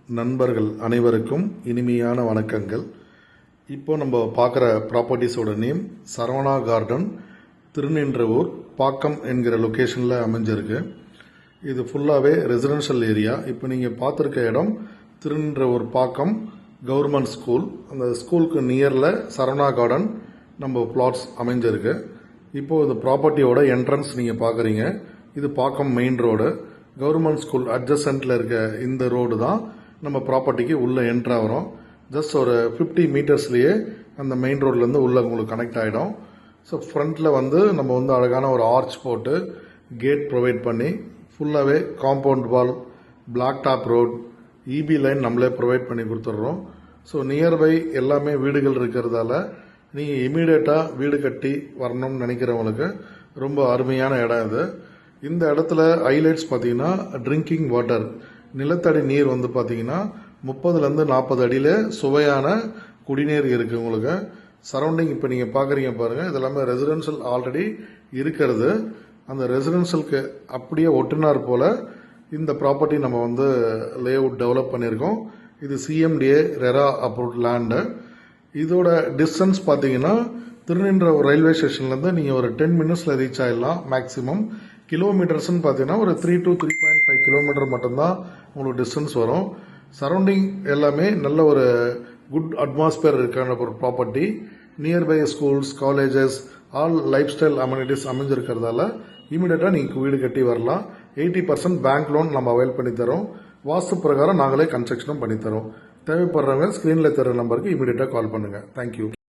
நண்பர்கள் அனைவருக்கும் இனிமையான வணக்கங்கள். இப்போ நம்ம பார்க்குற ப்ராப்பர்ட்டிஸோட நேம் சரவணா கார்டன், திருநின்றவூர், பாக்கம் என்கிற லொக்கேஷனில் அமைஞ்சிருக்கு. இது ஃபுல்லாகவே ரெசிடென்ஷியல் ஏரியா. இப்போ நீங்கள் பார்த்துருக்க இடம் திருநின்றவூர் பாக்கம் கவர்மெண்ட் ஸ்கூல். அந்த ஸ்கூலுக்கு நியரில் சரவணா கார்டன் நம்ம பிளாட்ஸ் அமைஞ்சிருக்கு. இப்போது இது ப்ராப்பர்ட்டியோட என்ட்ரன்ஸ் நீங்கள் பார்க்குறீங்க. இது பாக்கம் மெயின் ரோடு. கவர்மெண்ட் ஸ்கூல் அட்ஜசன்ட்டில் இருக்க இந்த ரோடு தான் நம்ம ப்ராப்பர்ட்டிக்கு உள்ளே என்ட்ராகிறோம். ஜஸ்ட் ஒரு 50 மீட்டர்ஸ்லேயே அந்த மெயின் ரோட்லேருந்து உள்ளே உங்களுக்கு கனெக்ட் ஆகிடும். ஸோ ஃப்ரண்ட்டில் நம்ம அழகான ஒரு ஆர்ச் போட்டு கேட் ப்ரொவைட் பண்ணி ஃபுல்லாகவே compound wall, black top road, EB line நம்மளே ப்ரொவைட் பண்ணி கொடுத்துட்றோம். ஸோ நியர்பை எல்லாமே வீடுகள் இருக்கிறதால நீங்கள் இமீடியட்டாக வீடு கட்டி வரணும்னு நினைக்கிறவங்களுக்கு ரொம்ப அருமையான இடம் இது. இந்த இடத்துல ஹைலைட்ஸ் பார்த்தீங்கன்னா ட்ரிங்கிங் வாட்டர், நிலத்தடி நீர் பார்த்தீங்கன்னா 30லேருந்து 40 அடியில் சுவையான குடிநீர் இருக்குது உங்களுக்கு. சரௌண்டிங் இப்போ நீங்கள் பார்க்குறீங்க பாருங்கள், இது எல்லாமே ரெசிடென்ஷியல் ஆல்ரெடி இருக்கிறது. அந்த ரெசிடென்ஷியலுக்கு அப்படியே ஒட்டுனார் போல் இந்த ப்ராப்பர்ட்டி நம்ம லே அவுட் டெவலப் பண்ணியிருக்கோம். இது சிஎம்டிஏ ரெரா அப்ரூவ்ட் லேண்டு. இதோட டிஸ்டன்ஸ் பார்த்தீங்கன்னா திருநின்றவூர் ரயில்வே ஸ்டேஷன்லேருந்து நீங்கள் ஒரு 10 மினிட்ஸில் ரீச் ஆகிடலாம். மேக்ஸிமம் கிலோமீட்டர்ஸ்ன்னு பார்த்தீங்கன்னா ஒரு 3 to 3.5 கிலோமீட்டர் மட்டும்தான் உங்களுக்கு டிஸ்டன்ஸ் வரும். சரௌண்டிங் எல்லாமே நல்ல ஒரு குட் அட்மாஸ்பியர் இருக்கான ஒரு property. Nearby schools, colleges, all lifestyle amenities அமைஞ்சிருக்கிறதால இமீடியட்டாக நீங்கள் வீடு கட்டி வரலாம். 80% பேங்க் லோன் நம்ம அவைல் பண்ணித்தரோம். வாஸ்து பிரகாரம் நாங்களே கன்ஸ்ட்ரக்ஷனும் பண்ணித்தரோம். தேவைப்படுறவங்க ஸ்க்ரீனில் தர நம்பருக்கு இமீடியட்டாக கால் பண்ணுங்கள். தேங்க்யூ.